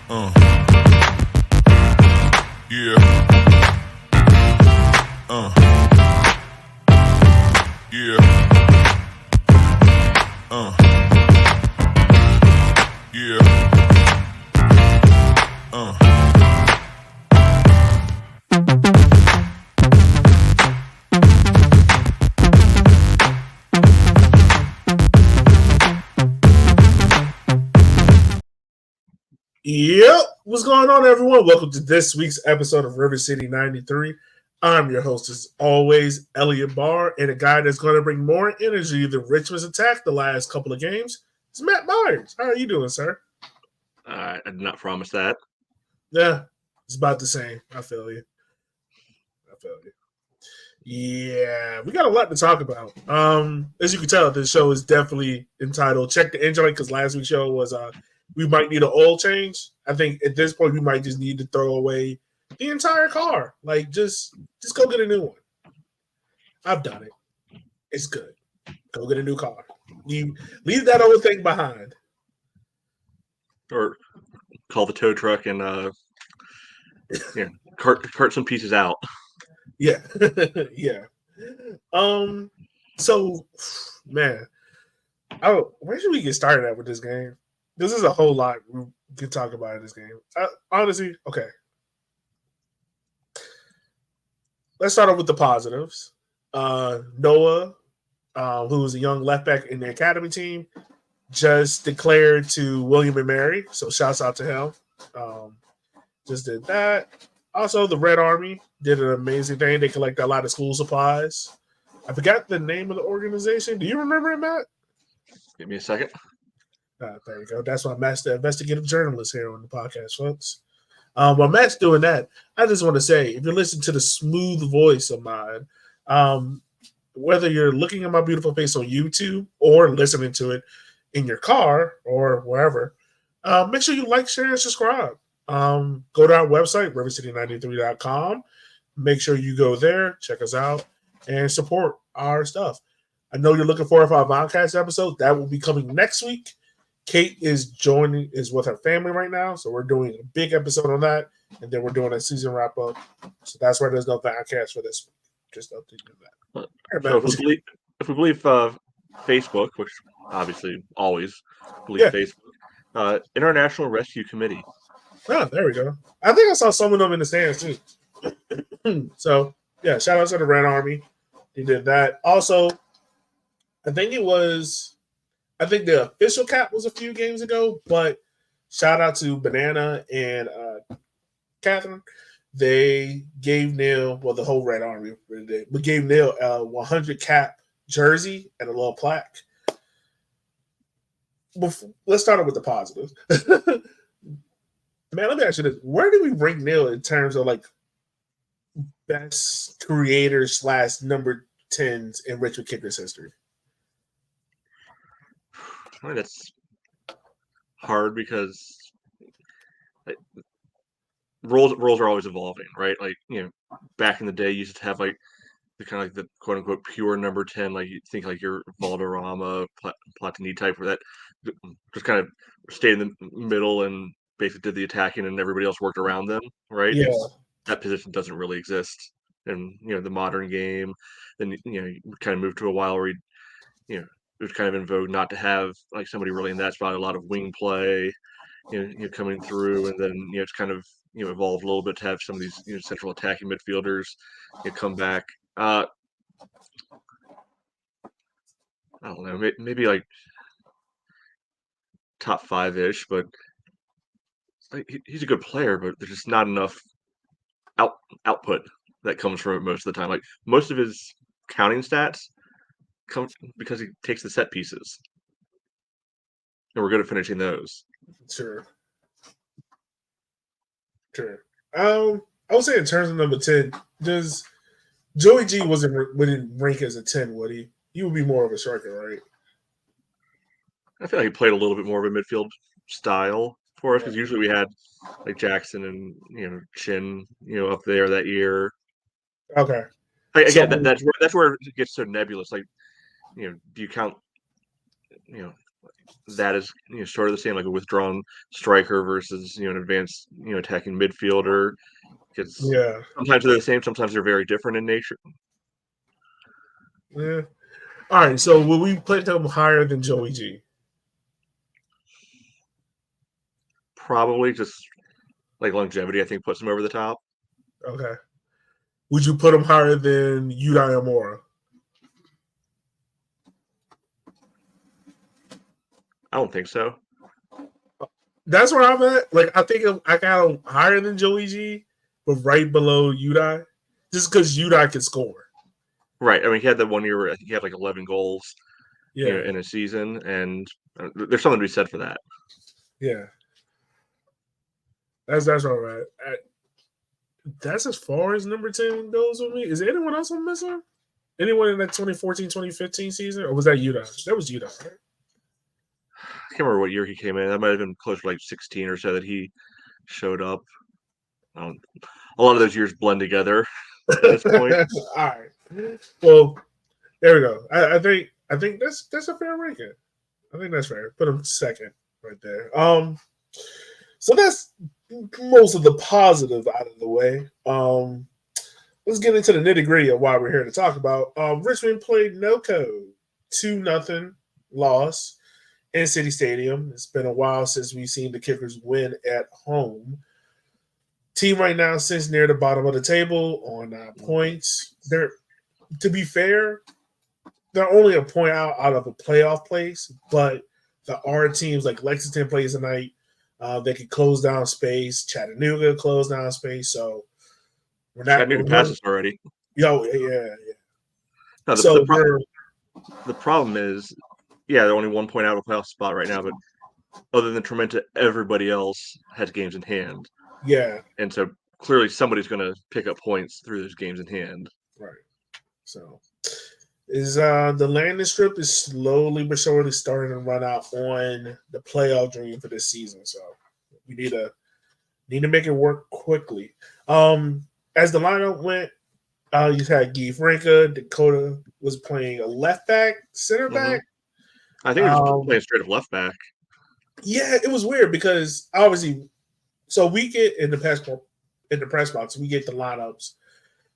Uh, yeah, yeah, yeah, Yep. What's going on, everyone? Welcome to this week's episode of River City 93. I'm your host, as always, Elliot Barr, and a guy that's going to bring more energy than Richmond's attack the last couple of games. It's Matt Myers. How are you doing, sir? I did not promise that. Yeah, it's about the same. I feel you. Yeah, we got a lot to talk about. As you can tell, this show is definitely entitled "Check the Engine Light" because last week's show was we might need an oil change. I think at this point we might just need to throw away the entire car. Like just go get a new one. I've done it. It's good. Go get a new car. You leave that old thing behind. Or call the tow truck and cart some pieces out. Yeah, yeah. So, man, where should we get started at with this game? This is a whole lot we can talk about in this game. Honestly, okay. Let's start off with the positives. Noah, who was a young left back in the academy team, just declared to William and Mary. So shouts out to him. Just did that. Also, the Red Army did an amazing thing. They collected a lot of school supplies. I forgot the name of the organization. Do you remember it, Matt? Give me a second. There you go. That's why Matt's the investigative journalist here on the podcast, folks. While Matt's doing that, I just want to say, if you're listening to the smooth voice of mine, whether you're looking at my beautiful face on YouTube or listening to it in your car or wherever, make sure you like, share, and subscribe. Go to our website, rivercity93.com. Make sure you go there, check us out, and support our stuff. I know you're looking forward for our podcast episode. That will be coming next week. Kate is with her family right now, so we're doing a big episode on that, and then we're doing a season wrap up. So that's why there's no podcast for this week. Just updating that. So if we believe Facebook, which obviously always believe Facebook, International Rescue Committee. Oh, there we go. I think I saw some of them in the stands too. So yeah, shout out to the Red Army. He did that. Also, I think the official cap was a few games ago, but shout out to Banana and Catherine. They gave Neil, the whole Red Army, but gave Neil a 100 cap jersey and a little plaque. Let's start off with the positives. Man, let me ask you this. Where do we rank Neil in terms of like best creators / number 10s in Richmond Kickers history? I mean, that's hard because roles are always evolving, right? Like, back in the day, you used to have like the kind of like the quote unquote pure number 10, like you think like your Valderrama, Platini type, where that just kind of stayed in the middle and basically did the attacking, and everybody else worked around them, right? Yeah, that position doesn't really exist in the modern game. Then you kind of moved to a while where it was kind of in vogue not to have like somebody really in that spot. A lot of wing play, coming through, and then it's kind of evolved a little bit to have some of these central attacking midfielders come back. I don't know, maybe like top 5-ish, but he's a good player, but there's just not enough output that comes from it most of the time. Like most of his counting stats come because he takes the set pieces, and we're good at finishing those. Sure. I would say in terms of number 10, does Joey G wouldn't rank as a 10, would he? He would be more of a striker, right? I feel like he played a little bit more of a midfield style for us because usually we had like Jackson and Chin up there that year. Okay. Again, that's where it gets so nebulous. Like do you count that is sort of the same, like a withdrawn striker versus an advanced attacking midfielder. Because Yeah. sometimes they're the same, sometimes they're very different in nature. Yeah. All right. So will we put him higher than Joey G? Probably just like longevity, I think, puts him over the top. Okay. Would you put him higher than Udai Amora? I don't think so. That's where I'm at. Like, I think I got him higher than Joey G, but right below Udai, just because Udai can score. Right. I mean, he had that 1 year where I think he had like 11 goals, Yeah. in a season, and there's something to be said for that. Yeah. That's where I'm at. That's as far as number 10 goes with me. Is there anyone else I'm missing? Anyone in that 2014, 2015 season? Or was that Udai? That was Udai, right? I can't remember what year he came in. That might have been close to like 16 or so that he showed up. A lot of those years blend together at this point. All right. Well, there we go. I think that's a fair ranking. I think that's fair. Put him second right there. So that's most of the positive out of the way. Let's get into the nitty gritty of why we're here to talk about. Richmond played no code, 2-0 loss in City Stadium. It's been a while since we've seen the Kickers win at home. Team right now sits near the bottom of the table on 9 points. They're, to be fair, they're only a point out of a playoff place, but there are teams like Lexington plays tonight. They can close down space. Chattanooga close down space. So we're not. Chattanooga passed us already. Yeah. No, So the problem is, they're only 1 point out of a playoff spot right now, but other than Trementa, everybody else has games in hand. yeah, And so clearly somebody's going to pick up points through those games in hand. right. So is the landing strip is slowly but surely starting to run out on the playoff dream for this season. So we need to make it work quickly. As the lineup went, you had Guy Franca. Dakota was playing a left back, center back. I think he was playing straight up left back. Yeah, it was weird because obviously, so we get in the press box, we get the lineups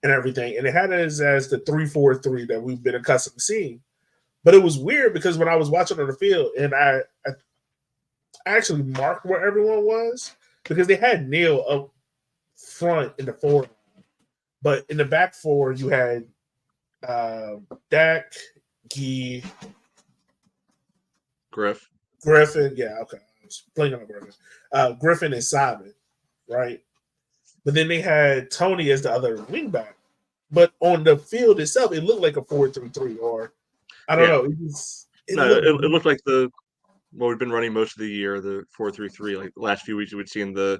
and everything, and it had us as the 3-4-3 that we've been accustomed to seeing. But it was weird because when I was watching on the field, and I actually marked where everyone was because they had Neil up front in the forward, but in the back four you had Dak, Gee, Griffin. Yeah, okay. I was playing on Griffin. Griffin and Simon, right? But then they had Tony as the other wingback. But on the field itself, it looked like a 4-3-3, or I don't know. It looked like what we've been running most of the year, the 4-3-3. Like the last few weeks, we'd seen the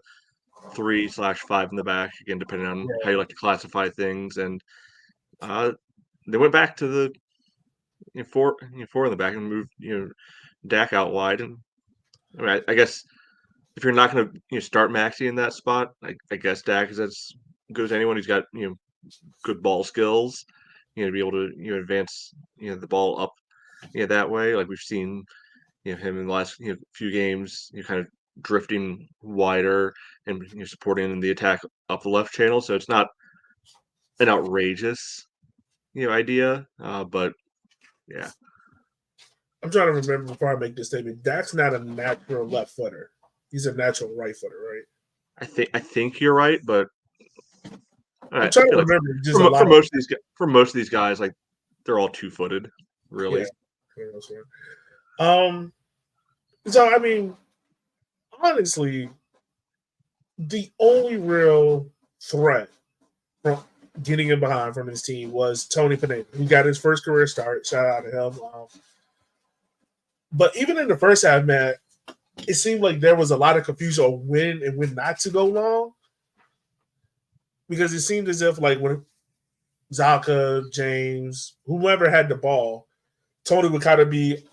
3/5 in the back, again, depending on how you like to classify things. And they went back to the four in the back and moved Dak out wide. And I mean, I guess if you're not going to start Maxey in that spot, I guess Dak is as good as anyone. He's got good ball skills, to be able to advance the ball up that way. Like we've seen him in the last few games, kind of drifting wider and supporting in the attack up the left channel. So it's not an outrageous idea, but yeah. I'm trying to remember before I make this statement. Dak's not a natural left footer. He's a natural right footer, right? I think you're right, but I'm trying to remember. Just for most of these guys, like they're all 2-footed, really. Yeah. So I mean, honestly, the only real threat from getting in behind from his team was Tony Pineda. He got his first career start. Shout out to him. But even in the first half, man, it seemed like there was a lot of confusion on when and when not to go long. Because it seemed as if, like, when Zaka, James, whoever had the ball, Tony would kind of be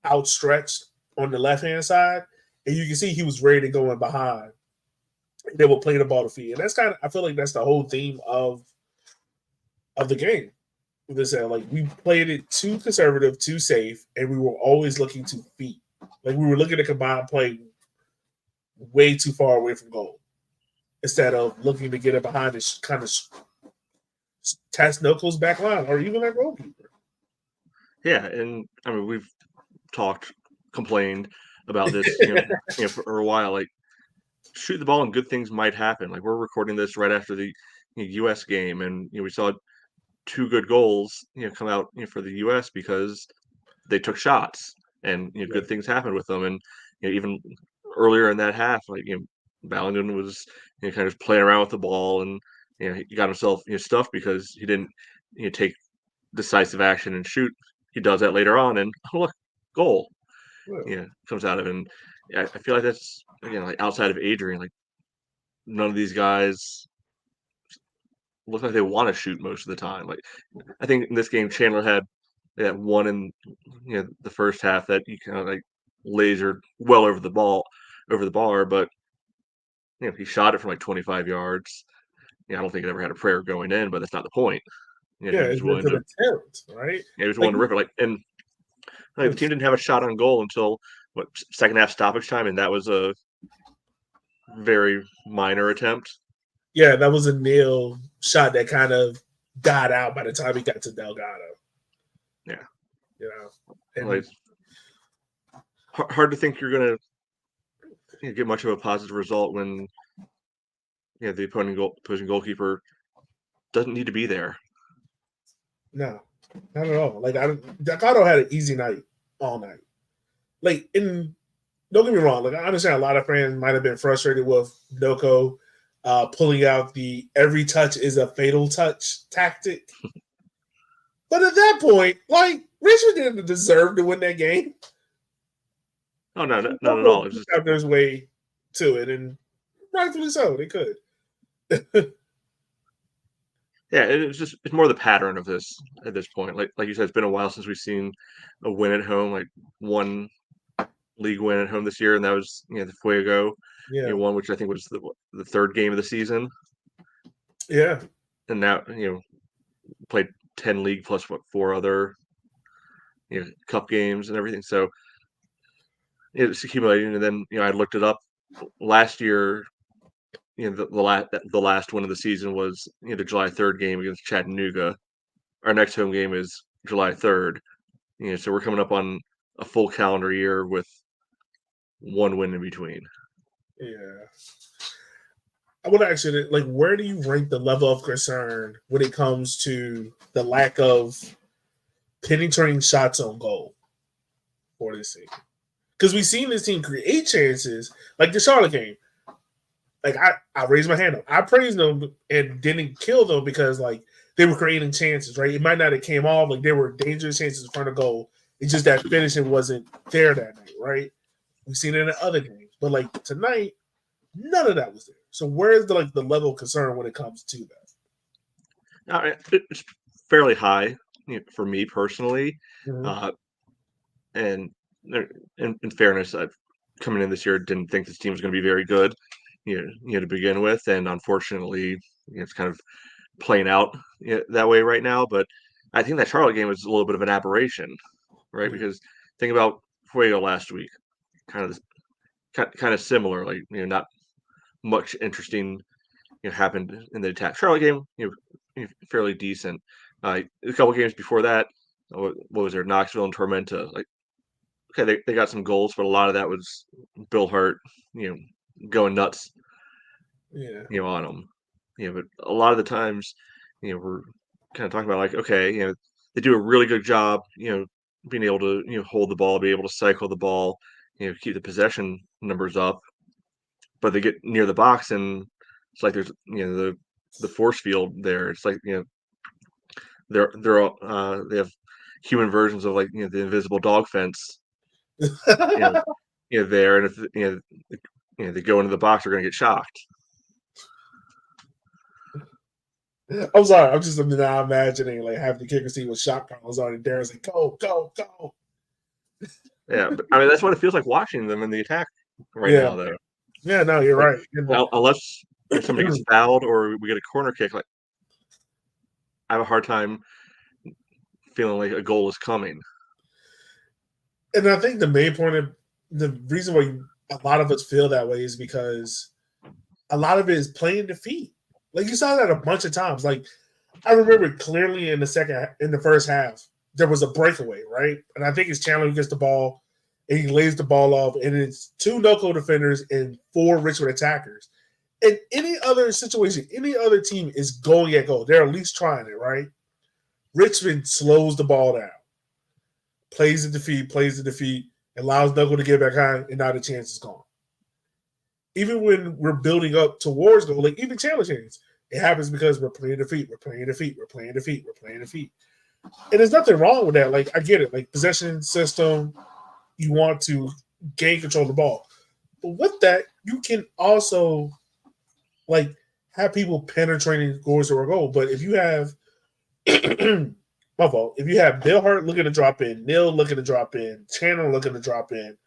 outstretched on the left-hand side. And you can see he was ready to go in behind. They will play the ball to feed. And that's I feel like that's the whole theme of the game. this like we played it too conservative, too safe, and we were always looking to beat. Like we were looking to combine play way too far away from goal instead of looking to get it behind this kind of test Knuckles back line or even our goalkeeper. Yeah, and I mean we've complained about this, for a while. Like shoot the ball and good things might happen. Like we're recording this right after the U.S. game, and we saw two good goals, come out for the U.S. because they took shots, and good things happened with them. And even earlier in that half, like Ballington was kind of playing around with the ball, and he got himself stuffed because he didn't take decisive action and shoot. He does that later on, and oh, look, goal, comes out of it. And I feel like that's again like outside of Adrian, like none of these guys look like they want to shoot most of the time. Like I think in this game, Chandler had that one in the first half that he kind of like lasered well over the bar, but he shot it from like 25 yards. I don't think it ever had a prayer going in, but that's not the point. He was willing to attempt, right? He was willing to rip it. Like and like the team didn't have a shot on goal until second half stoppage time, and that was a very minor attempt. Yeah, that was a nail shot that kind of died out by the time he got to Delgado. Yeah, and like, hard to think you're gonna get much of a positive result when the opposing goalkeeper doesn't need to be there. No, not at all. Like Delgado had an easy night all night. Like, don't get me wrong. Like I understand a lot of fans might have been frustrated with Noko pulling out the every touch is a fatal touch tactic. But at that point, like Richmond didn't deserve to win that game. Oh no, not at all. It's just there's way to it, and rightfully so. They could. Yeah, it's more the pattern of this at this point. Like you said, it's been a while since we've seen a win at home, like one league win at home this year, and that was the Fuego one, which I think was the third game of the season. Yeah, and now played 10 league plus 4 other cup games and everything. So it's accumulating, and then I looked it up last year. The last one of the season was the July 3rd game against Chattanooga. Our next home game is July 3rd. So we're coming up on a full calendar year with one win in between. Yeah. I would actually like, where do you rank the level of concern when it comes to the lack of penetrating shots on goal for this team? Because we've seen this team create chances, like the Charlotte game. Like I raised my hand up. I praised them and didn't kill them because like they were creating chances, right? It might not have came off, like there were dangerous chances in front of goal. It's just that finishing wasn't there that night, right? We've seen it in other games, but like tonight, none of that was there. So where's the level of concern when it comes to that? It's fairly high for me personally, Mm-hmm. And in fairness, I've coming in this year didn't think this team was going to be very good, to begin with, and unfortunately, it's kind of playing out that way right now. But I think that Charlotte game was a little bit of an aberration, right? Yeah. Because think about Fuego last week, kind of similar, like not much interesting happened in the attack. Charlotte game, fairly decent. A couple games before that, what was there? Knoxville and Tormenta. Like, okay, they got some goals, but a lot of that was Bill Hart, going nuts, on them. But a lot of the times, we're kind of talking about like, okay, they do a really good job, being able to hold the ball, be able to cycle the ball, keep the possession numbers up, but they get near the box and it's like there's the force field there. It's like they have human versions of like the invisible dog fence, there, and if they go into the box, they're going to get shocked. I'm sorry. I'm just now imagining like having the kicker seat with shot collars on and Darren's like, go, go, go. Yeah, but I mean that's what it feels like watching them in the attack right now, though. Yeah, no, you're right. Unless somebody gets fouled or we get a corner kick, like I have a hard time feeling like a goal is coming. And I think the main point of the reason why a lot of us feel that way is because a lot of it is playing defeat. Like you saw that a bunch of times. Like I remember clearly in the first half, there was a breakaway, right? And I think it's Chandler who gets the ball and he lays the ball off, and it's 2 no-code defenders and 4 Richmond attackers. In any other situation, any other team is going at goal. They're at least trying it, right? Richmond slows the ball down, plays the defeat, allows Knuckle to get back high, and now the chance is gone. Even when we're building up towards goal, like even Chandler chains, it happens because we're playing defeat. And there's nothing wrong with that. Like, I get it. Like, possession system, you want to gain control of the ball. But with that, you can also, like, have people penetrating scores to a goal. But if you have, my fault, if you have Bill Hart looking to drop in, Neil looking to drop in, Chandler looking to drop in,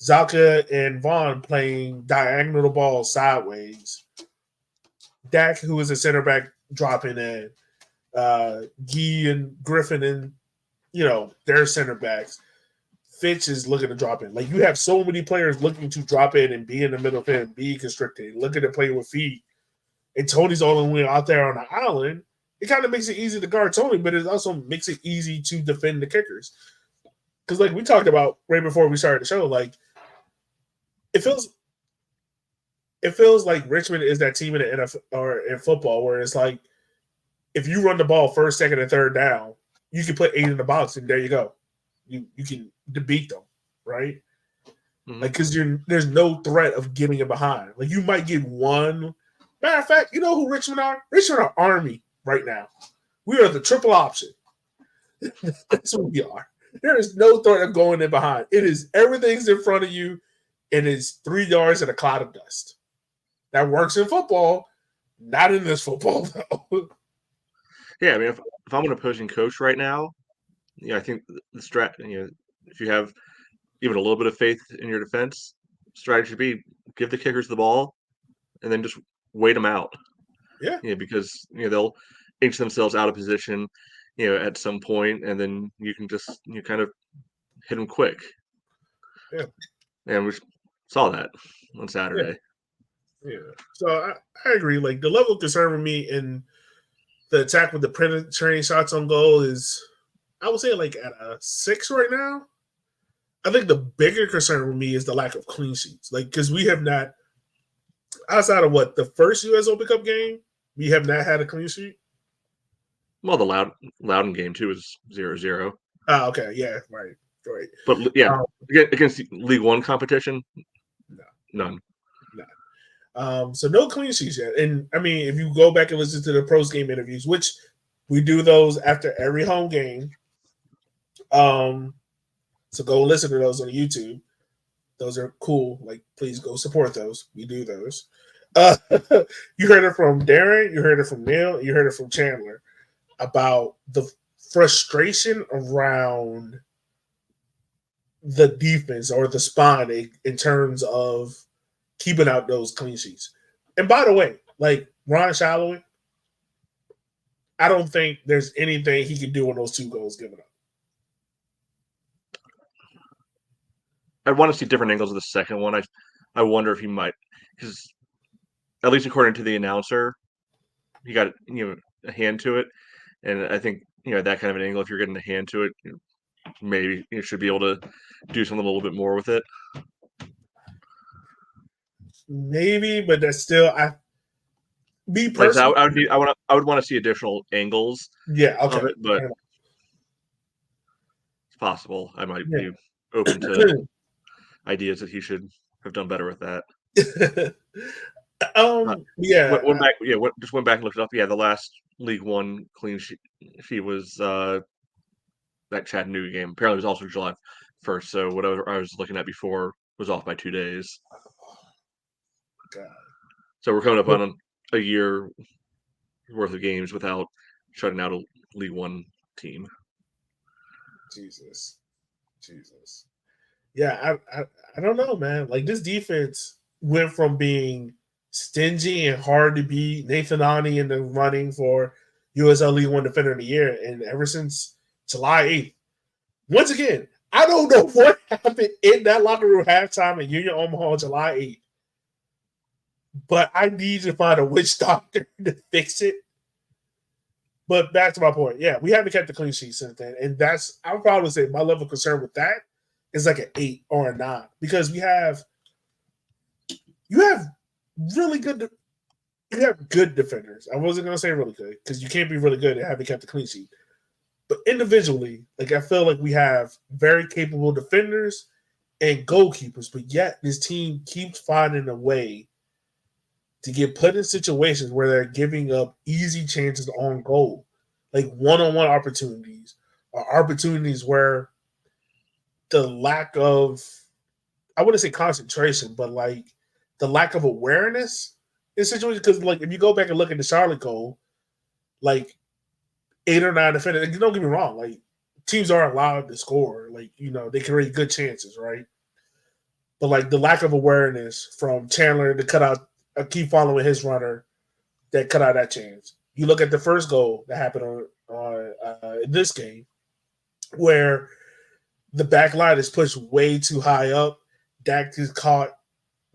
Zaka and Vaughn playing diagonal ball sideways, Dak, who is a center back, dropping in, Gee and Griffin and, their center backs. Fitch is looking to drop in. Like, you have so many players looking to drop in and be in the middle of it, be constricted, looking to play with feet. And Tony's the only one out there on the island. It kind of makes it easy to guard Tony, but it also makes it easy to defend the kickers. Because, like we talked about right before we started the show, like, it feels like Richmond is that team in the NFL or in football where it's like, if you run the ball first, second, and third down, you can put 8 in the box, and there you go. You can beat them, right? Mm-hmm. Like, because there's no threat of getting it behind. Like, you might get one. Matter of fact, you know who Richmond are? Richmond are Army right now. We are the triple option. That's what we are. There is no threat of going in behind. It is everything's in front of you, and it's 3 yards and a cloud of dust. That works in football, not in this football, though. Yeah, I mean, if I'm an opposing coach right now, I think the if you have even a little bit of faith in your defense, strategy should be give the kickers the ball and then just wait them out. Yeah. Because they'll inch themselves out of position, at some point, and then you can just kind of hit them quick. Yeah. And we saw that on Saturday. Yeah. So I agree. Like, the level of concern with me in the attack with the penetrating shots on goal is, I would say, like, at a 6 right now. I think the bigger concern with me is the lack of clean sheets. Like, because we have not, outside of the first U.S. Open Cup game, we have not had a clean sheet. Well, the Loudon game too was 0-0. Oh, okay. Yeah, right. But yeah, against League One competition, none. So no clean sheets yet. And I mean, if you go back and listen to the post game interviews, which we do those after every home game, so go listen to those on YouTube. Those are cool. Like, please go support those. We do those. You heard it from Darren. You heard it from Neil. You heard it from Chandler about the frustration around the defense or the spine in terms of keeping out those clean sheets. And by the way, like Ron Shalloway, I don't think there's anything he can do on those 2 goals given up. I want to see different angles of the second one. I wonder if he might, because at least according to the announcer, he got a hand to it, and I think that kind of an angle. If you're getting a hand to it, maybe you should be able to do something a little bit more with it. Maybe, but that's still I would want to see additional angles. Yeah, okay. Of it, but it's possible. I might be open to ideas that he should have done better with that. Just went back and looked it up. Yeah, the last League One clean sheet was that Chattanooga game. Apparently, it was also July 1st. So whatever I was looking at before was off by 2 days. God. So we're coming up on a year worth of games without shutting out a League One team. Jesus. Yeah, I don't know, man. Like, this defense went from being stingy and hard to beat, Nathan Ani in the running for USL League One Defender of the Year, and ever since July 8th. Once again, I don't know what happened in that locker room halftime in Union Omaha on July 8th, but I need to find a witch doctor to fix it. But back to my point, yeah, we haven't kept the clean sheet since then, and that's I would probably say my level of concern with that is like an 8 or a 9 because you have really good you have good defenders. I wasn't gonna say really good because you can't be really good and haven't kept the clean sheet. But individually, like I feel like we have very capable defenders and goalkeepers, but yet this team keeps finding a way to get put in situations where they're giving up easy chances on goal, like one-on-one opportunities or opportunities where the lack of I wouldn't say concentration, but like the lack of awareness in situations because like if you go back and look at the Charlotte goal, like 8 or 9 defenders, don't get me wrong, like teams are allowed to score, like they create good chances, right? But like the lack of awareness from Chandler to cut out, keep following his runner that cut out that chance. You look at the first goal that happened on in this game, where the back line is pushed way too high up. Dak is caught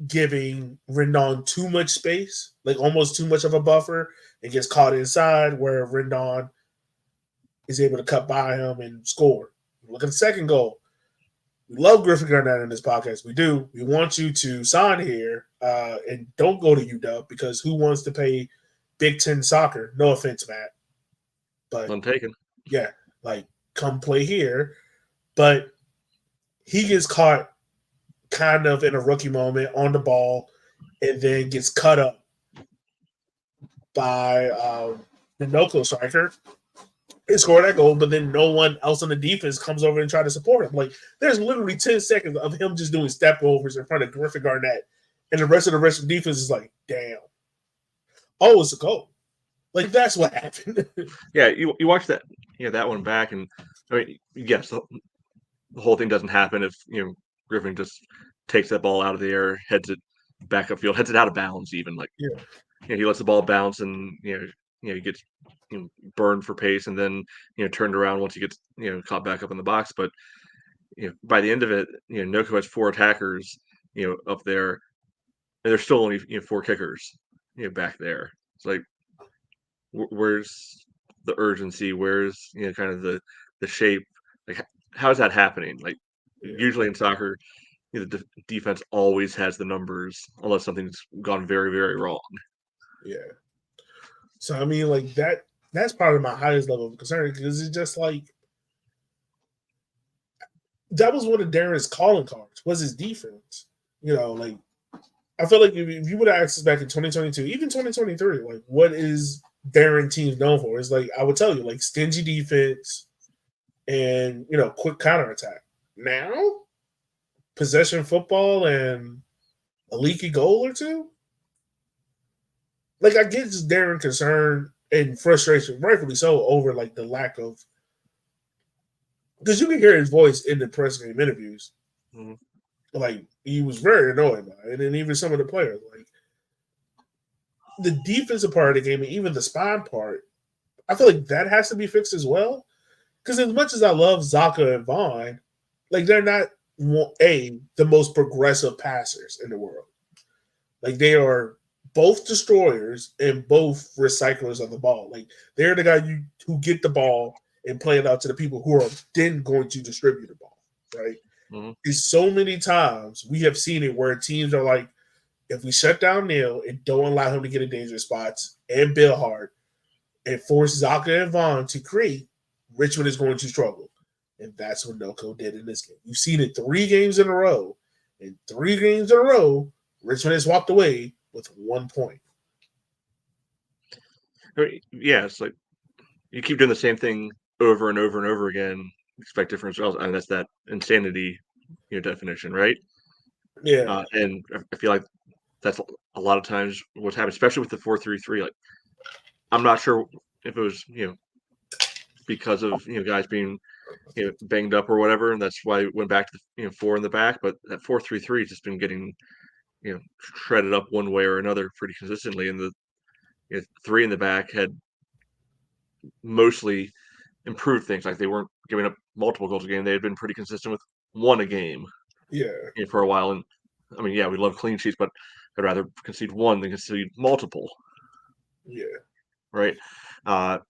giving Rendon too much space, like almost too much of a buffer, and gets caught inside where Rendon is able to cut by him and score. Look at the second goal. We love Griffin Garnett in this podcast. We do. We want you to sign here and don't go to UW because who wants to pay Big Ten soccer? No offense, Matt. But I'm taken. yeah, like come play here. But he gets caught kind of in a rookie moment on the ball and then gets cut up by the NoCo striker and score that goal, but then no one else on the defense comes over and try to support him. Like there's literally 10 seconds of him just doing step overs in front of Griffin Garnett, and the rest of the defense is like, damn. Oh, it's a goal. Like that's what happened. Yeah, you watch that that one back, and I mean, yes, the whole thing doesn't happen if Griffin just takes that ball out of the air, heads it back upfield, heads it out of bounds, even like Yeah. he lets the ball bounce, and he gets burned for pace, and then turned around once he gets caught back up in the box. But by the end of it, Noko has 4 attackers up there, and there's still only 4 kickers back there. It's like where's the urgency? Where's kind of the shape? Like how is that happening? Like usually in soccer, the defense always has the numbers unless something's gone very, very wrong. Yeah. So I mean, like that's probably my highest level of concern because it's just like that was one of Darren's calling cards was his defense. Like I feel like if you would have asked us back in 2022, even 2023, like what is Darren teams known for? It's like I would tell you, like stingy defense and quick counterattack. Now, possession football and a leaky goal or two. Like I get just Darren concern and frustration, rightfully so, over like the lack of because you can hear his voice in the press game interviews. Mm-hmm. Like he was very annoyed by it, and even some of the players, like the defensive part of the game, and even the spine part, I feel like that has to be fixed as well. Because as much as I love Zaka and Vaughn, like they're not the most progressive passers in the world. Like they are both destroyers and both recyclers of the ball. Like they're the guy who get the ball and play it out to the people who are then going to distribute the ball, right? Mm-hmm. It's so many times we have seen it where teams are like, if we shut down Neil and don't allow him to get in dangerous spots and Bill Hart and force Zaka and Vaughn to create, Richmond is going to struggle. And that's what Noko did in this game. You've seen it 3 games in a row. In 3 games in a row, Richmond has walked away with 1 point. Yeah, it's like you keep doing the same thing over and over and over again, expect different results. I mean, that's that insanity definition, right? Yeah. And I feel like that's a lot of times what's happened, especially with the 4-3-3. Like, I'm not sure if it was because of guys being banged up or whatever, and that's why it went back to the 4 in the back. But that 4-3-3 has just been getting shredded up one way or another pretty consistently, and the 3 in the back had mostly improved things. Like they weren't giving up multiple goals a game. They had been pretty consistent with one a game Yeah. for a while. And I mean, yeah, we love clean sheets, but I'd rather concede one than concede multiple, Yeah. right? But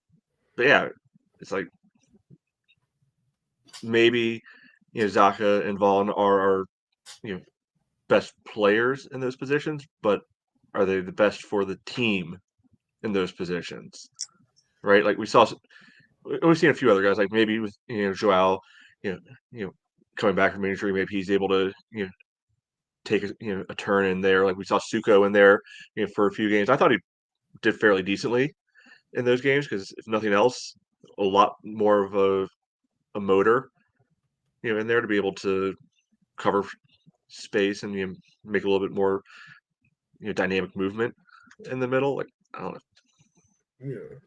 yeah, it's like maybe Zaka and Vaughn are best players in those positions, but are they the best for the team in those positions? Right? Like we've seen a few other guys, like maybe with Joao, you know, coming back from injury, maybe he's able to take a turn in there. Like we saw Suko in there for a few games. I thought he did fairly decently in those games because if nothing else, a lot more of a motor in there to be able to cover space and make a little bit more dynamic movement in the middle. Like I don't know. Yeah.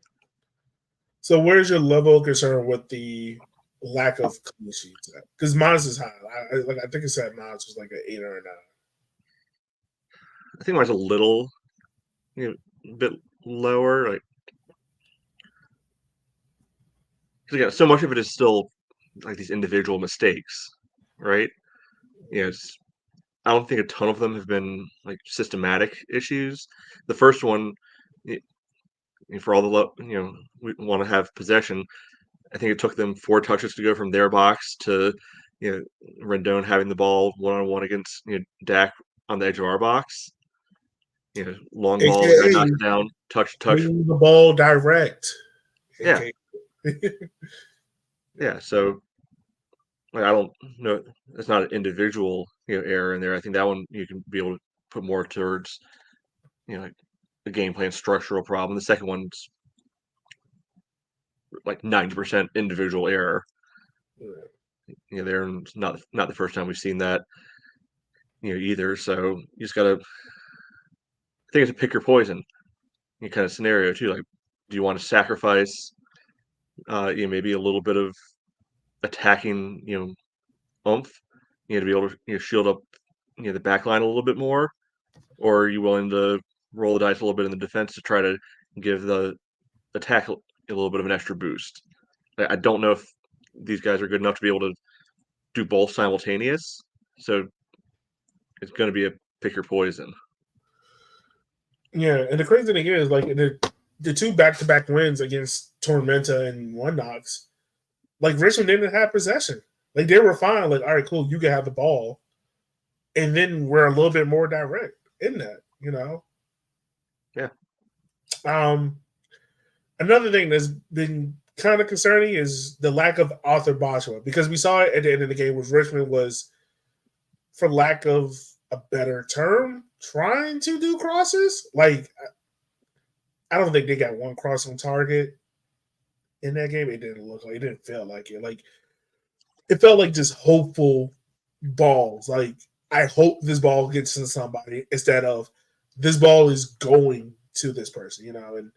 So where's your level of concern with the lack of clean sheets at? Because mine is high. I think it said mine was like an 8 or a 9. I think mine's a little bit lower. Like because again, so much of it is still like these individual mistakes, right? It's I don't think a ton of them have been like systematic issues. The first one, for all the we want to have possession. I think it took them 4 touches to go from their box to Rendon having the ball 1-on-1 against Dak on the edge of our box. Long ball, the guy AKA knocks it down, touch. bring the ball direct. Yeah, AKA. yeah. So like I don't know, it's not an individual error in there. I think that one you can be able to put more towards like the game plan structural problem. The second one's like 90% individual error. They're not the first time we've seen that either. So you just gotta. I think it's a pick your poison kind of scenario too. Like, do you want to sacrifice maybe a little bit of attacking oomph to be able to shield up the back line a little bit more, or are you willing to roll the dice a little bit in the defense to try to give the attack a little bit of an extra boost? I don't know if these guys are good enough to be able to do both simultaneous. So it's going to be a pick your poison. Yeah, and the crazy thing is, like the 2 back-to-back wins against Tormenta and One Knox, like Richmond didn't have possession. Like they were fine. Like, all right, cool, you can have the ball, and then we're a little bit more direct in that. Yeah. Another thing that's been kind of concerning is the lack of Arthur Boschua, because we saw it at the end of the game, which Richmond was, for lack of a better term, trying to do crosses. Like, I don't think they got one cross on target in that game. It didn't feel like it. Like, it felt like just hopeful balls. Like, I hope this ball gets to somebody instead of this ball is going to this person, and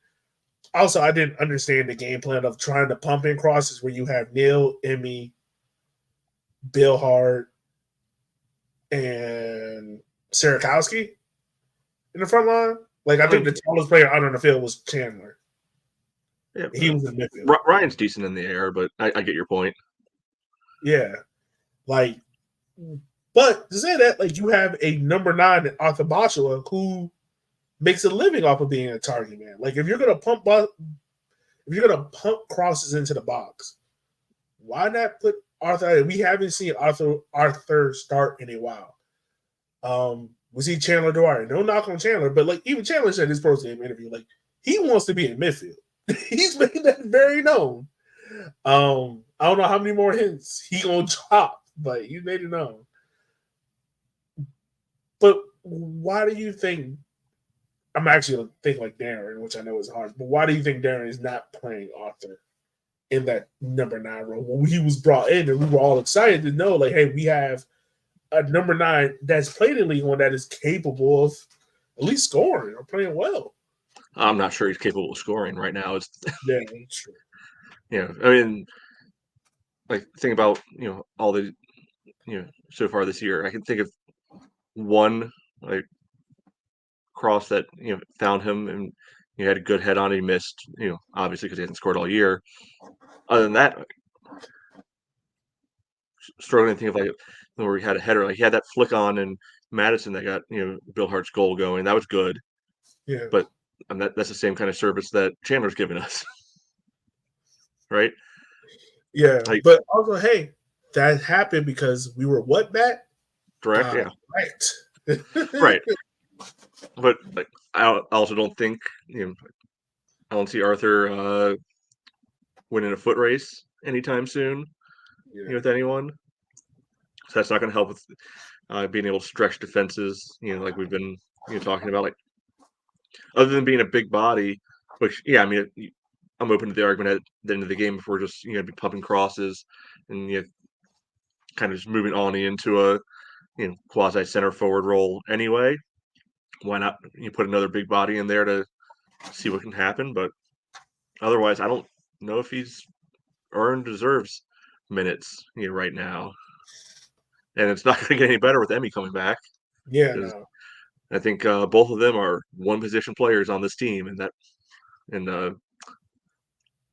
also I didn't understand the game plan of trying to pump in crosses where you have Neil, Emmy, Bill Hart, and Sarakowski in the front line. Like, I think the tallest player out on the field was Chandler. Yeah, he was in midfield. Ryan's decent in the air, but I get your point. Yeah, like, but to say that, like, you have a number 9 in Arthur Boschua who makes a living off of being a target man. Like, if you're gonna pump crosses into the box, why not put Arthur? We haven't seen Arthur start in a while. We see Chandler Dwyer. No knock on Chandler, but like even Chandler said in his post game interview, like he wants to be in midfield. He's made that very known. I don't know how many more hints he gonna drop, but he made it known. But why do you think? I'm actually thinking like Darren, which I know is hard. But why do you think Darren is not playing Arthur in that number 9 role? When he was brought in, and we were all excited to know, like, hey, we have a number 9 that's played in League One that is capable of at least scoring or playing well. I'm not sure he's capable of scoring right now. Yeah, true. I mean, like think about all the so far this year. I can think of one like cross that found him and he had a good head on. He missed obviously because he hasn't scored all year. Other than that, struggling to think of like where he had a header. Like he had that flick on and Madison that got Bill Hart's goal going. That was good, Yeah. but that's the same kind of service that Chandler's given us, right? Yeah. Like But also, hey, that happened because we were what, Matt? direct, yeah, Right. right. But like I also don't think I don't see Arthur winning a foot race anytime soon Yeah. with anyone. So that's not going to help with being able to stretch defenses. Like we've been talking about, like other than being a big body, which yeah, I mean, I'm open to the argument at the end of the game if we're just be pumping crosses and kind of just moving on into a quasi center forward role anyway. Why not you put another big body in there to see what can happen? But otherwise, I don't know if he's earned deserves minutes right now, and it's not going to get any better with Emmy coming back Yeah, because no. I think both of them are one position players on this team, and I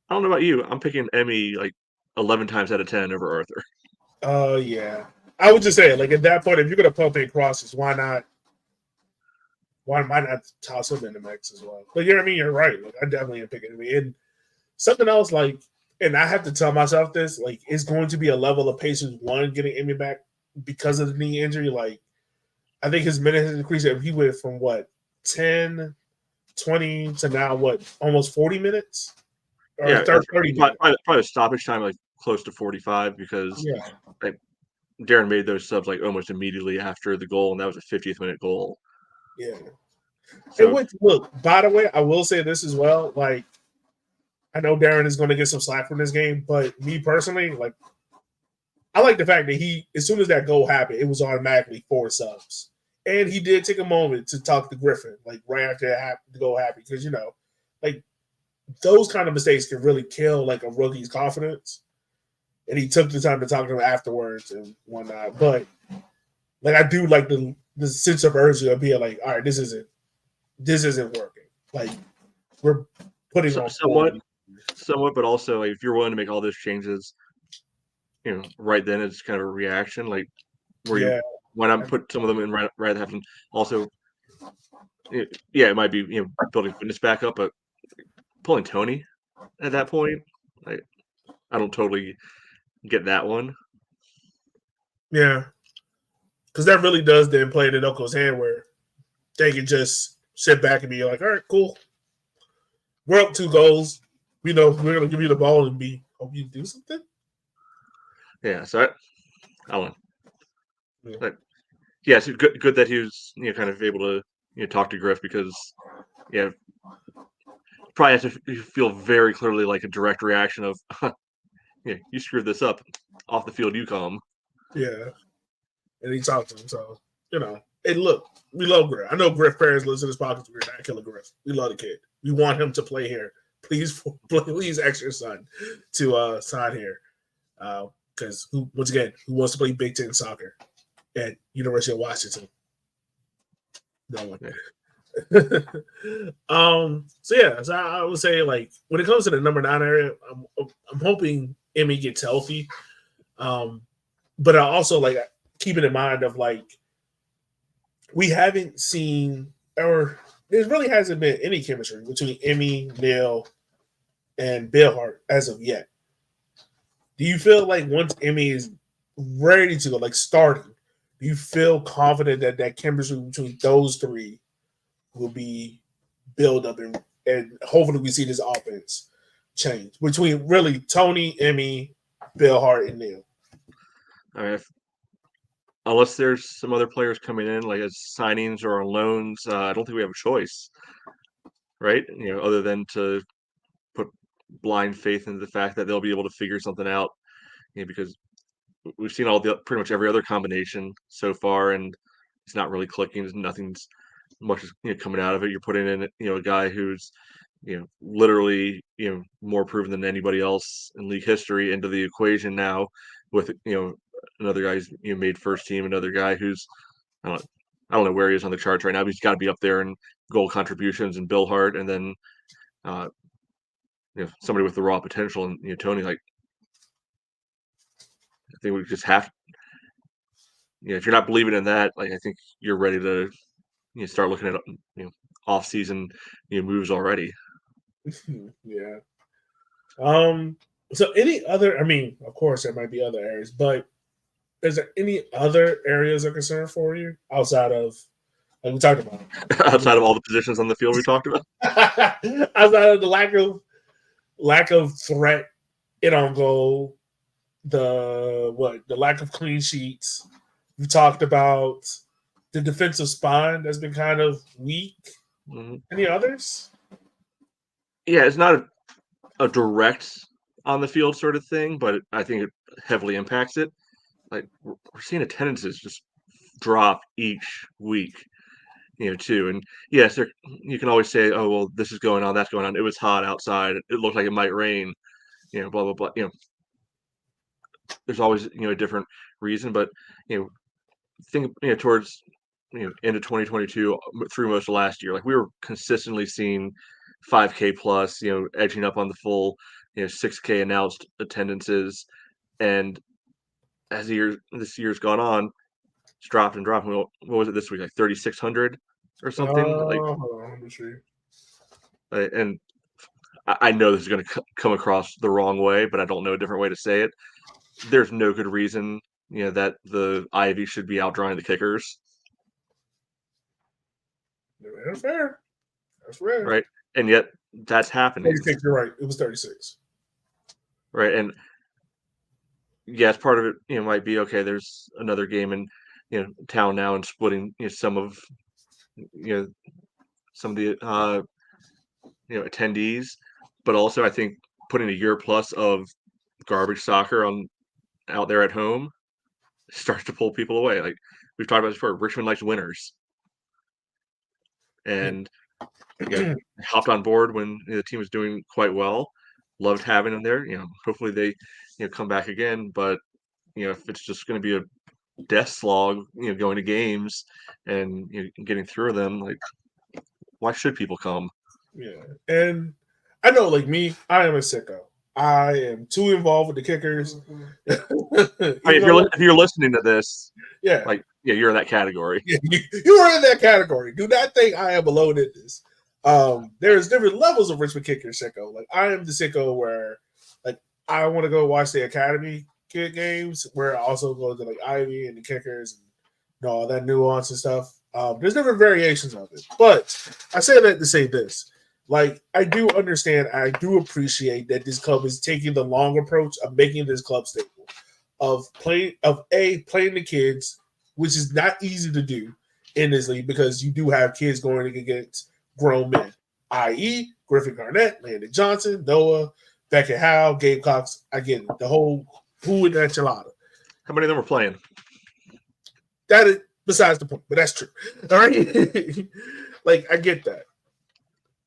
don't know about you. I'm picking Emmy like 11 times out of 10 over Arthur. Yeah. I would just say, like at that point, if you're gonna pump in crosses, why not? Why not toss him in the mix as well? But you know what I mean? You're right. Like, I definitely am picking him. And something else, like, and I have to tell myself this, like, it's going to be a level of patience. One, getting Emmy back because of the knee injury. Like, I think his minutes has increased. He went from what 10, 20 to now what almost 40 minutes or Yeah, 30 minutes. probably stoppage time like close to 45 because Yeah. like Darren made those subs like almost immediately after the goal, and that was a 50th minute goal. Yeah. And So look, by the way, I will say this as well. Like, I know Darren is going to get some slack from this game, but me personally, like, I like the fact that he, as soon as that goal happened, it was automatically 4 subs. And he did take a moment to talk to Griffin, like right after the goal happened, because like those kind of mistakes can really kill like a rookie's confidence. And he took the time to talk to him afterwards and whatnot. But like I do like the sense of urgency of being like, all right, this isn't working. Like we're putting on somewhat, but also like, if you're willing to make all those changes, right then it's kind of a reaction. Like where you why not put some of them in right after. Also, it might be building fitness back up, but pulling Tony at that point, I don't totally get that one. Yeah. Because that really does then play in Oko's hand where they can just sit back and be like, all right, cool. We're up 2 goals. We know we're going to give you the ball and hope you do something. Yeah, so I don't know. Yeah. But yeah, it's good that he was kind of able to talk to Griff because probably have to feel very clearly like a direct reaction of you screwed this up, off the field you come. Yeah. And he talked to him. So, hey, look, we love Griff. I know Griff parents listen to this podcast. We're not killing Griff. We love the kid. We want him to play here. Please ask your son to sign here. Because once again, who wants to play Big Ten soccer at University of Washington? No one. So I would say like when it comes to the number 9 area, I'm hoping Emmy gets healthy. But I also like keeping in mind of like we haven't seen or there really hasn't been any chemistry between Emmy, Neil, and Bill Hart as of yet. Do you feel like once Emmy is ready to go, like starting, do you feel confident that that chemistry between those three will be build up and hopefully we see this offense change between really Tony, Emmy, Bill Hart, and Neil? I mean, unless there's some other players coming in, like as signings or on loans, I don't think we have a choice, right? Other than to put blind faith into the fact that they'll be able to figure something out. Because we've seen pretty much every other combination so far, and it's not really clicking. Nothing's much coming out of it. You're putting in a guy who's literally more proven than anybody else in league history into the equation now with another guy who's made first team, another guy who's I don't know where he is on the charts right now, but he's got to be up there in goal contributions and Bill Hart, and then somebody with the raw potential and Tony. Like I think we just have, if you're not believing in that, like I think you're ready to start looking at off season moves already. Yeah. So any other? I mean, of course, there might be other areas, but is there any other areas of concern for you outside of like we talked about? Outside of all the positions on the field we talked about. Outside of the lack of threat in on goal, the lack of clean sheets. You talked about the defensive spine that's been kind of weak. Mm-hmm. Any others? Yeah, it's not a direct on the field sort of thing, but I think it heavily impacts it. Like we're seeing attendances just drop each week, too. And yes, you can always say, "Oh, well, this is going on, that's going on." It was hot outside. It looked like it might rain. Blah blah blah. There's always a different reason, but think towards into 2022 through most of last year, like we were consistently seeing 5K plus, edging up on the full 6K announced attendances, and as this year's gone on, it's dropped and dropped. What was it this week? Like 3,600 or something. Let me see. And I know this is going to come across the wrong way, but I don't know a different way to say it. There's no good reason that the Ivy should be outdrawing the kickers. That's fair. That's fair. Right. And yet that's happening. 36, you're right. It was 36. Right. And yes, part of it, might be okay. There's another game in, town now, and splitting some of the attendees, but also I think putting a year plus of garbage soccer out there at home starts to pull people away. Like we've talked about this before, Richmond likes winners, and hopped on board when the team was doing quite well. Loved having them there. Hopefully they come back again. But if it's just going to be a death slog, going to games and getting through them, like why should people come? Yeah, and I know, like me, I am a sicko. I am too involved with the kickers. If you're listening to this, yeah, you're in that category. Yeah, you are in that category. Do not think I am alone in this. There's different levels of Richmond kicker sicko. Like I am the sicko where, like, I want to go watch the academy kid games, where I also go to like Ivy and the kickers and all that nuance and stuff. There's different variations of it, but I say that to say this. Like, I do understand, I do appreciate that this club is taking the long approach of making this club stable, of playing the kids, which is not easy to do in this league because you do have kids going against grown men, i.e. Griffin Garnett, Landon Johnson, Noah, Beckett Howe, Gabe Cox. I get it. The whole who in that enchilada. How many of them were playing? That is besides the point, but that's true. All right. Like, I get that.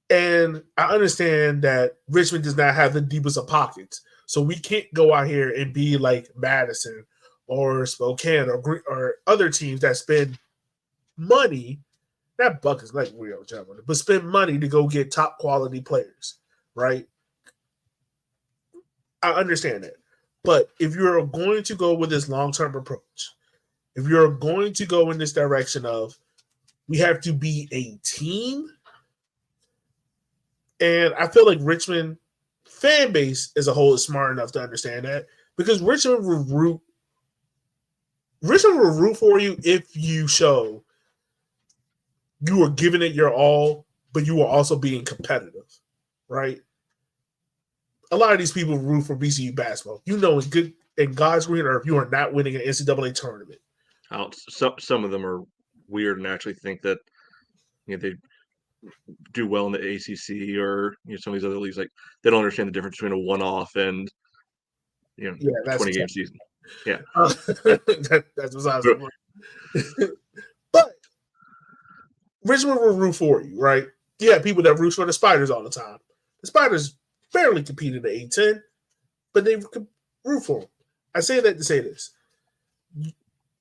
And I understand that Richmond does not have the deepest of pockets. So we can't go out here and be like Madison or Spokane or other teams that spend money, not buckets like real gentlemen, but spend money to go get top quality players, right? I understand that. But if you're going to go with this long-term approach, if you're going to go in this direction of we have to be a team, and I feel like Richmond fan base as a whole is smart enough to understand that, because Richmond will root for you if you show you are giving it your all, but you are also being competitive, right? A lot of these people root for VCU basketball. In God's green earth, you are not winning an NCAA tournament. Some of them are weird and actually think that they do well in the ACC or some of these other leagues. Like they don't understand the difference between a one-off and 20-game season. Yeah, that's besides the point. But Richmond will root for you, right? Yeah, people that root for the Spiders all the time. The Spiders barely compete in the A10, but they root for them. I say that to say this.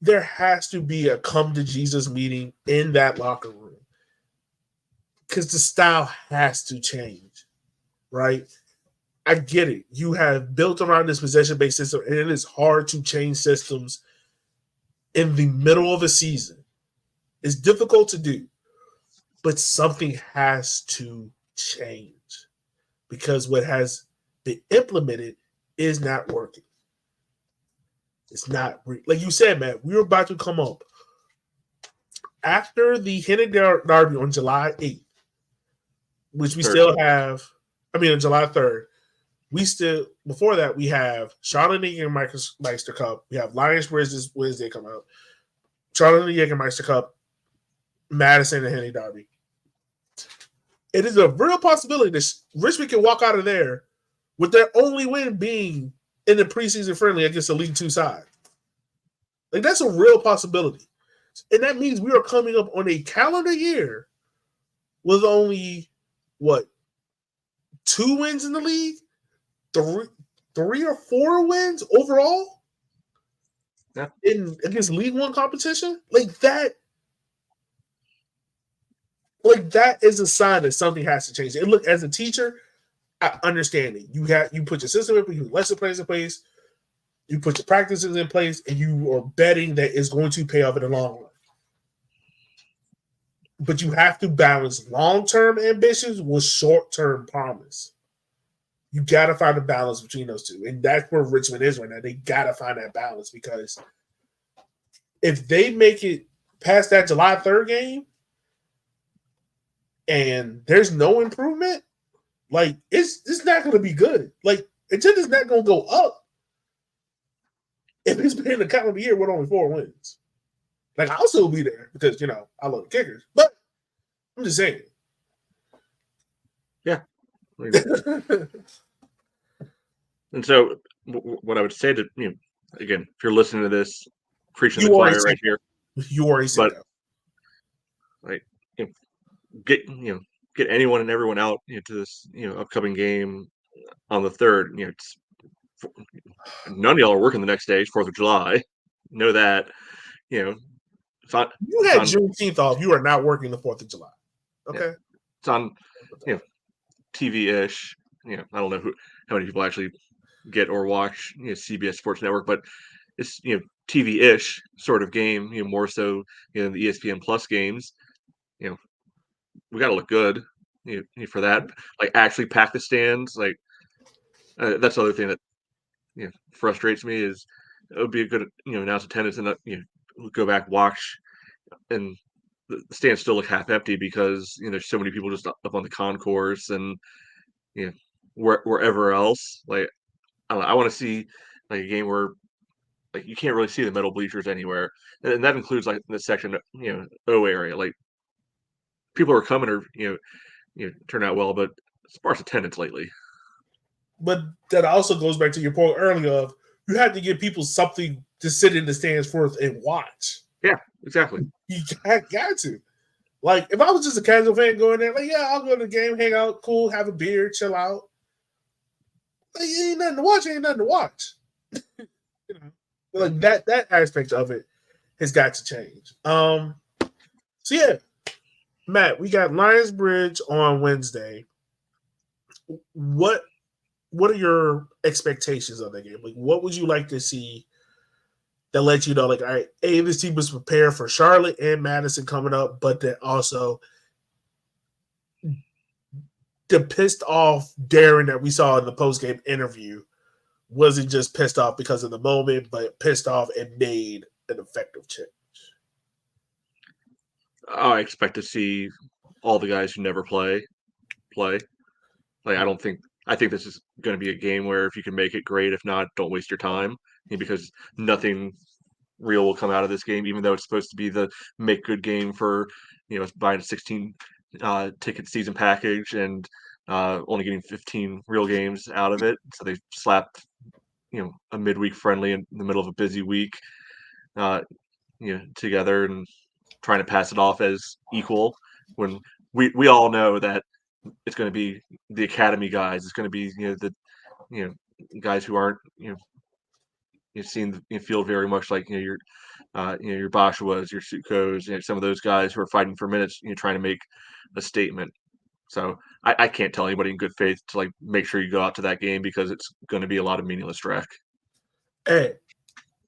There has to be a come to Jesus meeting in that locker room because the style has to change, right? I get it. You have built around this possession-based system, and it is hard to change systems in the middle of a season. It's difficult to do, but something has to change because what has been implemented is not working. It's not like you said, man. We were about to come up after the Henry Derby on July 8th, which we still have. I mean, on July 3rd, we still before that we have Charlotte and Jägermeister Cup. We have Lions Bridge this Wednesday come out. Charlotte and Jägermeister Cup, Madison and Henry Derby. It is a real possibility that Richmond can walk out of there with their only win being in the preseason friendly against the League Two side. Like that's a real possibility. And that means we are coming up on a calendar year with only, 2 wins in the league? Three or 4 wins overall? Yeah. Against League One competition? Like that is a sign that something has to change. And look, as a teacher, I understand it. You put your system in place, you put lesson plans in place, you put your practices in place, and you are betting that it's going to pay off in the long run. But you have to balance long-term ambitions with short-term promise. You got to find a balance between those two. And that's where Richmond is right now. They got to find that balance because if they make it past that July 3rd game and there's no improvement, like it's not going to be good. Like attendance's not going to go up if it's been a calendar year with only 4 wins. Like I'll still be there because I love the kickers, but I'm just saying. Yeah. And so, what I would say to again, if you're listening to this, preaching the choir right here. You already said that. Like, get anyone and everyone out to this upcoming game on the 3rd. It's none of y'all are working the next day. It's 4th of July. Know that. It's on, you had Juneteenth off. You are not working the 4th of July. Okay. Yeah. It's on, TV-ish. I don't know how many people actually get or watch CBS Sports Network, but it's TV-ish sort of game. More so the ESPN Plus games. We got to look good for that. Like actually pack the stands. Like that's the other thing that frustrates me is it would be a good announce attendance and go back watch and the stands still look half empty because there's so many people just up on the concourse and wherever else. Like I want to see like a game where like you can't really see the metal bleachers anywhere, and that includes like the section O area. Like people are coming or turn out well, but sparse attendance lately. But that also goes back to your point earlier of you have to give people something to sit in the stands for and watch. Yeah, exactly. You got to. Like, if I was just a casual fan going there, like, yeah, I'll go to the game, hang out, cool, have a beer, chill out. Like, ain't nothing to watch. Like that aspect of it has got to change. So yeah, Matt, we got Lions Bridge on Wednesday. What are your expectations of that game? Like, what would you like to see that lets you know, like, all right, hey, this team was prepared for Charlotte and Madison coming up, but then also the pissed off Darren that we saw in the post-game interview wasn't just pissed off because of the moment, but pissed off and made an effective change. I expect to see all the guys who never play. Like, I think this is going to be a game where if you can make it, great. If not, don't waste your time because nothing real will come out of this game, even though it's supposed to be the make good game for buying a 16 ticket season package and only getting 15 real games out of it. So they slapped a midweek friendly in the middle of a busy week together and trying to pass it off as equal when we all know that it's going to be the academy guys. It's going to be the guys who aren't seen the field very much like your Boshuas, your Sukos, some of those guys who are fighting for minutes, trying to make a statement. So I can't tell anybody in good faith to like make sure you go out to that game because it's going to be a lot of meaningless track. Hey,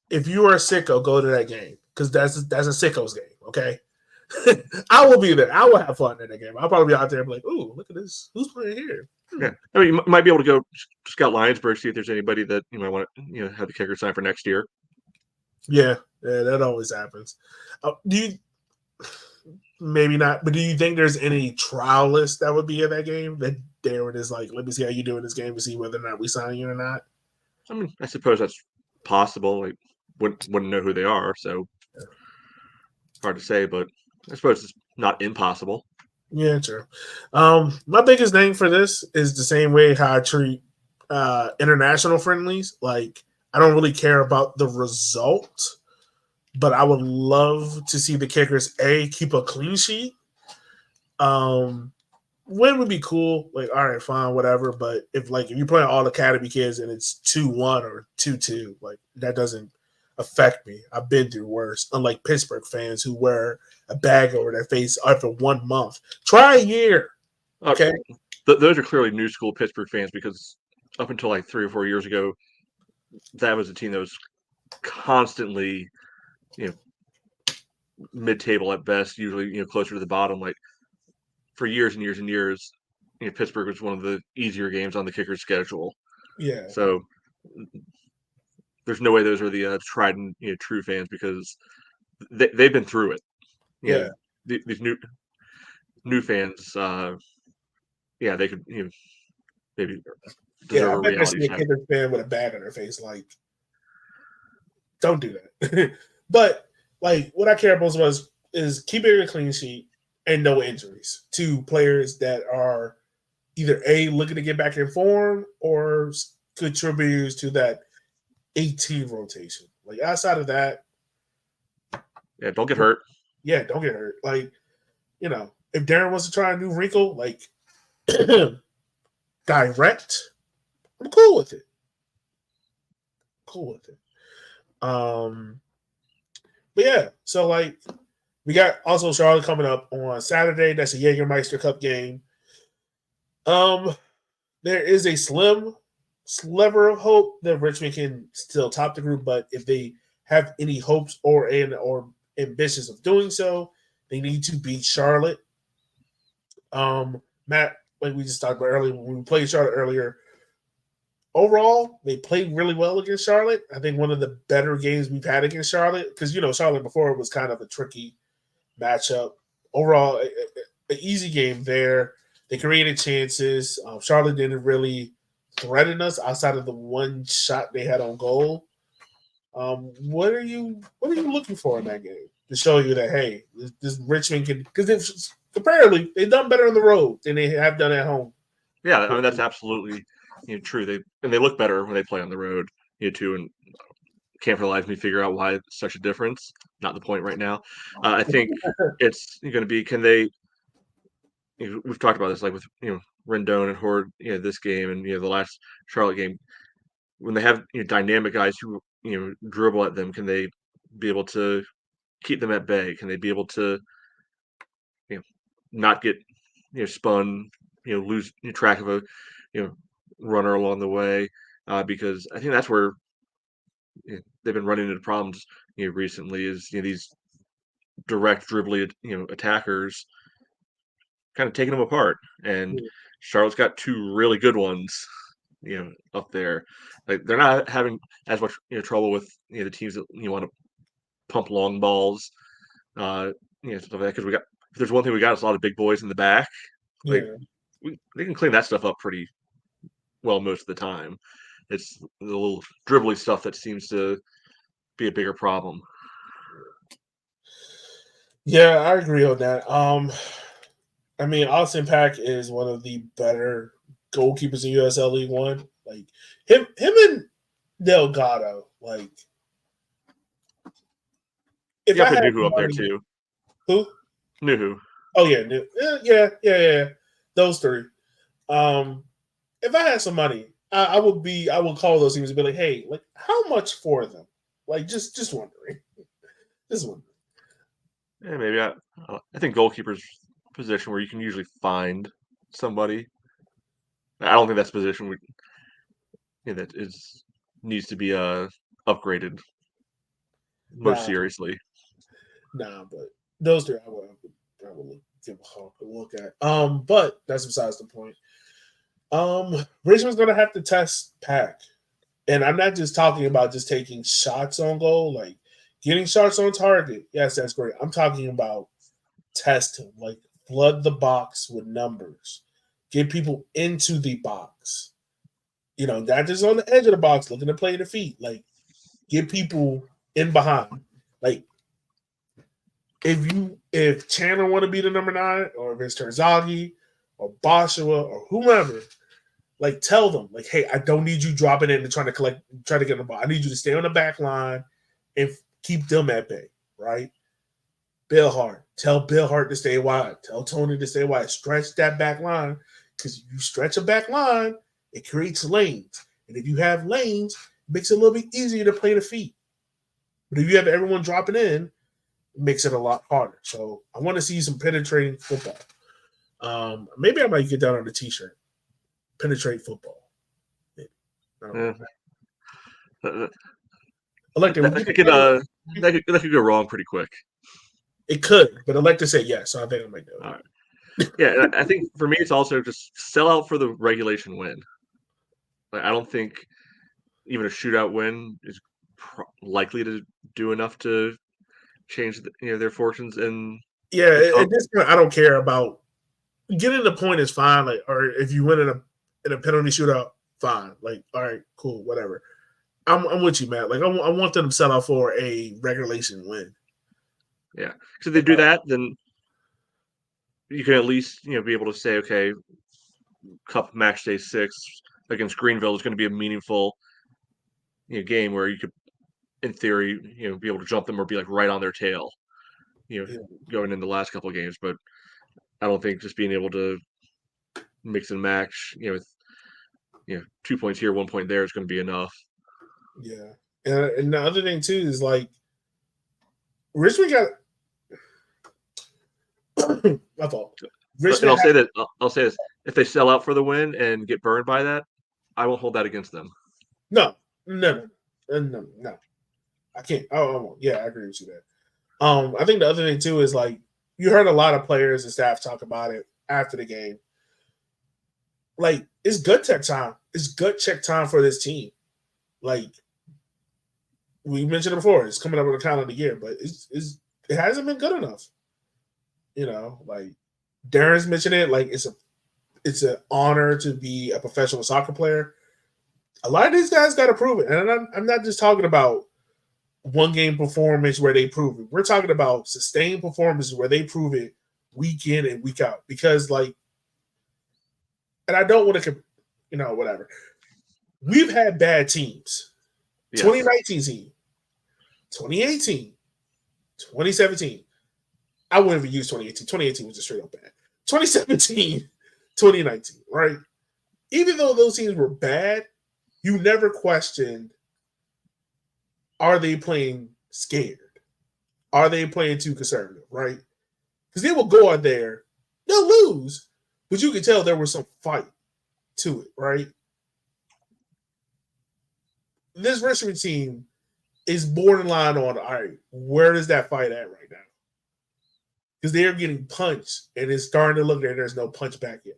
if you are a sicko, go to that game because that's a sicko's game. Okay, I will be there. I will have fun in that game. I'll probably be out there and be like, "Ooh, look at this! Who's playing here?" Yeah, I mean, you might be able to go scout Lionsburg, see if there's anybody that you might want to have the kicker sign for next year. Yeah, that always happens. Do you? Maybe not, but do you think there's any trial list that would be in that game that Darren is like, let me see how you do in this game to see whether or not we sign you or not? I mean, I suppose that's possible. Like, wouldn't know who they are, so hard to say. But I suppose it's not impossible. Yeah, true. My biggest thing for this is the same way how I treat international friendlies. Like, I don't really care about the result, but I would love to see the kickers keep a clean sheet. Win would be cool. Like, all right, fine, whatever. But if you're playing all academy kids and it's 2-1 or 2-2, like that doesn't affect me. I've been through worse. Unlike Pittsburgh fans who wear a bag over their face after 1 month. Try a year. Okay. Those are clearly new school Pittsburgh fans because up until like 3 or 4 years ago, that was a team that was constantly, mid-table at best, usually closer to the bottom. Like for years and years and years, Pittsburgh was one of the easier games on the kicker's schedule. Yeah. So there's no way those are the tried and true fans because they've been through it. Yeah. These new fans, they could maybe deserve Yeah. I a bet there's reality a check. kicker fan with a bag on their face. Like, don't do that. But what I care most about is keeping a clean sheet and no injuries to players that are either looking to get back in form or contributors to that 18 rotation. Like outside of that, Yeah, don't get hurt. yeah, don't get hurt. Like, if Darren wants to try a new wrinkle, like direct, I'm cool with it. Cool with it. But yeah, so we got also Charlotte coming up on Saturday. That's a Jägermeister Cup game. There is a sliver of hope that Richmond can still top the group, but if they have any hopes or ambitions of doing so, they need to beat Charlotte. Matt, like we just talked about earlier, when we played Charlotte earlier, overall, they played really well against Charlotte. I think one of the better games we've had against Charlotte, because Charlotte before was kind of a tricky matchup. Overall, an easy game there. They created chances. Charlotte didn't really threaten us outside of the one shot they had on goal. What are you looking for in that game to show you that hey, this Richmond can, because comparatively they've done better on the road than they have done at home. Yeah, I mean that's absolutely true. They look better when they play on the road, too, and can't for the life of me figure out why it's such a difference. Not the point right now. I think it's going to be can they. We've talked about this like with Rendon and Horde, this game and the last Charlotte game when they have dynamic guys who dribble at them. Can they be able to keep them at bay? Can they be able to not get spun, lose track of a runner along the way? Because I think that's where they've been running into problems recently is these direct dribbling attackers kind of taking them apart. And Charlotte's got two really good ones up there. Like they're not having as much trouble with the teams that want to pump long balls, stuff like that. Because if there's one thing we got, it's a lot of big boys in the back. Like they can clean that stuff up pretty well most of the time. It's the little dribbly stuff that seems to be a bigger problem. Yeah, I agree on that. I mean, Austin Pack is one of the better goalkeepers in USL League One. Like him and Delgado. Like, if I put had Nuhu up there money, too. who? Nuhu. Oh yeah, yeah. Those three. If I had some money, I would call those teams and be like, hey, like how much for them? Like just wondering. Just wondering. Yeah, maybe I think goalkeeper's position where you can usually find somebody. I don't think that's a position that needs to be upgraded most Nah, seriously. nah, but those three I would give Hawk a look at. But that's besides the point. Richmond's gonna have to test Pack. And I'm not just talking about just taking shots on goal, like getting shots on target. Yes, that's great. I'm talking about test him, like flood the box with numbers, get people into the box. Not just on the edge of the box looking to play the feet. Like get people in behind. Like if Chandler want to be the number 9, or if it's Terzaghi or Boshua or whomever, like tell them, like, hey, I don't need you dropping in and trying to get the ball. I need you to stay on the back line and keep them at bay, right? Bill Hart. Tell Bill Hart to stay wide. Tell Tony to stay wide. Stretch that back line, because if you stretch a back line, it creates lanes. And if you have lanes, it makes it a little bit easier to play the feet. But if you have everyone dropping in, it makes it a lot harder. So I want to see some penetrating football. Maybe I might get that on the t-shirt. Penetrate football. Maybe. I don't know. That, I like that, could get, that could go wrong pretty quick. It could, but I like to say yes, so I think I might do it. All right. Yeah, I think for me it's also just sell out for the regulation win. Like, I don't think even a shootout win is likely to do enough to change their fortunes. And at this point, I don't care about getting the point is fine. Like, or if you win in a penalty shootout, fine. Like, all right, cool, whatever. I'm with you, Matt. Like, I want them to sell out for a regulation win. Yeah, so if they do that, then you can at least be able to say, okay, Cup match day 6 against Greenville is going to be a meaningful game where you could, in theory, be able to jump them or be like right on their tail, going in the last couple of games. But I don't think just being able to mix and match, with 2 points here, 1 point there is going to be enough. Yeah, and the other thing too is like Richmond got my fault. And I'll say this: if they sell out for the win and get burned by that, I won't hold that against them. No. I can't. I won't. Yeah, I agree with you there. I think the other thing too is like you heard a lot of players and staff talk about it after the game. Like it's gut check time. It's gut check time for this team. Like we mentioned it before, it's coming up with the calendar year, but it hasn't been good enough. Like Darren's mentioned it. Like it's an honor to be a professional soccer player. A lot of these guys got to prove it, and I'm not just talking about one game performance where they prove it. We're talking about sustained performances where they prove it week in and week out. Because and I don't want to, whatever. We've had bad teams. Yes. 2019 team, 2018, 2017. I wouldn't even use 2018. 2018 was just straight up bad. 2017, 2019, right? Even though those teams were bad, you never questioned, are they playing scared? Are they playing too conservative, right? Because they will go out there, they'll lose, but you can tell there was some fight to it, right? This Richmond team is borderline on, all right, where is that fight at right now? Because they are getting punched, and it's starting to look like there's no punch back yet.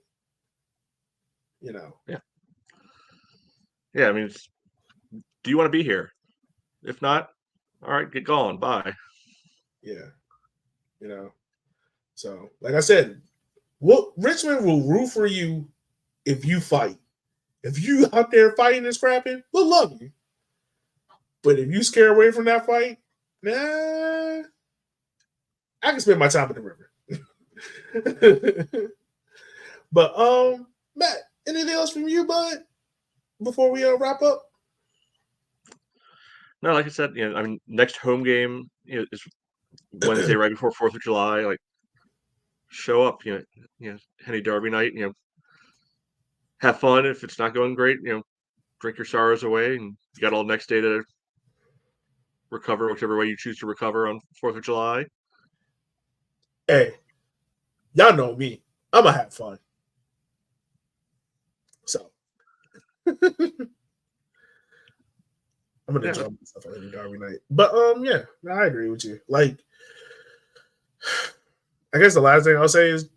Yeah. Yeah, I mean, do you want to be here? If not, all right, get going. Bye. Yeah. So, like I said, Richmond will root for you if you fight. If you out there fighting and scrapping, we'll love you. But if you scare away from that fight, nah, I can spend my time at the river. But Matt, anything else from you, bud? Before we wrap up? No, like I said, I mean, next home game is Wednesday right before 4th of July. Like, show up, Henny Derby night, have fun. If it's not going great, drink your sorrows away, and you got all next day to recover, whichever way you choose to recover on 4th of July. Hey, y'all know me. I'm going to have fun. I'm gonna Yeah. draw myself on any Derby night. But yeah, no, I agree with you. Like, I guess the last thing I'll say is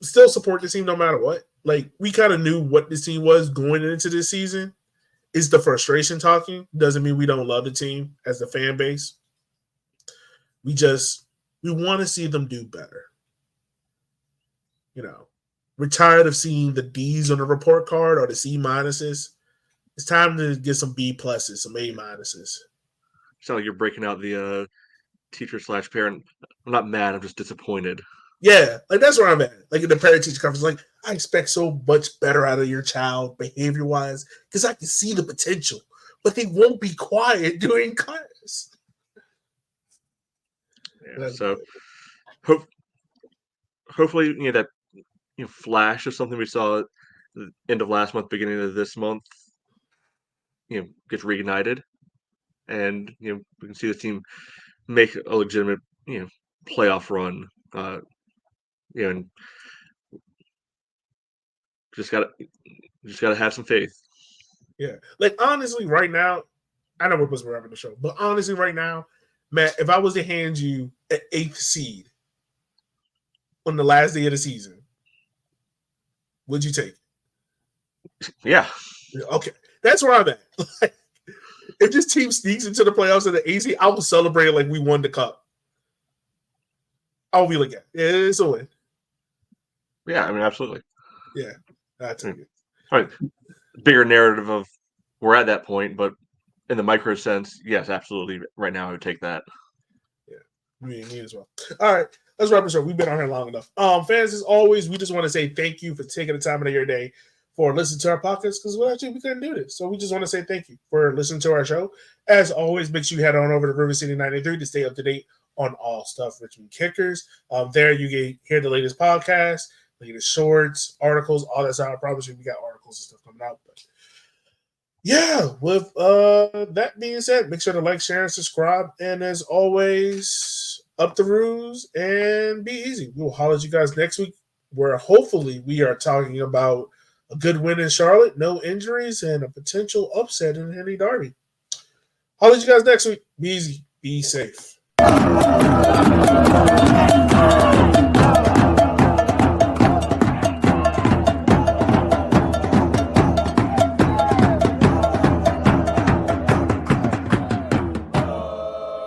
still support the team no matter what. Like, we kind of knew what this team was going into this season. It's the frustration talking. Doesn't mean we don't love the team as the fan base. We want to see them do better. You know, we're tired of seeing the D's on the report card or the C minuses. It's time to get some B pluses, some A minuses. Sound like you're breaking out the teacher/parent. I'm not mad. I'm just disappointed. Yeah, like that's where I'm at. Like in the parent teacher conference, like I expect so much better out of your child behavior wise because I can see the potential, but they won't be quiet during class. Yeah, so hopefully that flash of something we saw at the end of last month, beginning of this month, gets reignited, and we can see the team make a legitimate playoff run. And just gotta have some faith. Yeah, like honestly, right now, I know we're supposed to be wrapping the show, but honestly, right now, Matt, if I was to hand you an 8th seed on the last day of the season, would you take it? Yeah. Okay, that's where I'm at. Like, if this team sneaks into the playoffs of the AC, I will celebrate it like we won the cup. I'll be like, yeah, it's a win. Yeah, I mean, absolutely. Yeah, that's it. All right, bigger narrative of we're at that point, but in the micro sense, yes, absolutely. Right now, I would take that. Yeah, me as well. All right, let's wrap this up. We've been on here long enough. Fans, as always, we just want to say thank you for taking the time out of your day for listening to our podcast because without you, we couldn't do this. So we just want to say thank you for listening to our show. As always, make sure you head on over to River City 93 to stay up to date on all stuff Richmond Kickers. There you can hear the latest podcast, latest shorts, articles, all that stuff. I promise you we got articles and stuff coming out. But yeah, with that being said, make sure to like, share, and subscribe. And as always, up the rules and be easy. We will holler at you guys next week where hopefully we are talking about a good win in Charlotte, no injuries, and a potential upset in Henry Derby. Holler at you guys next week. Be easy. Be safe.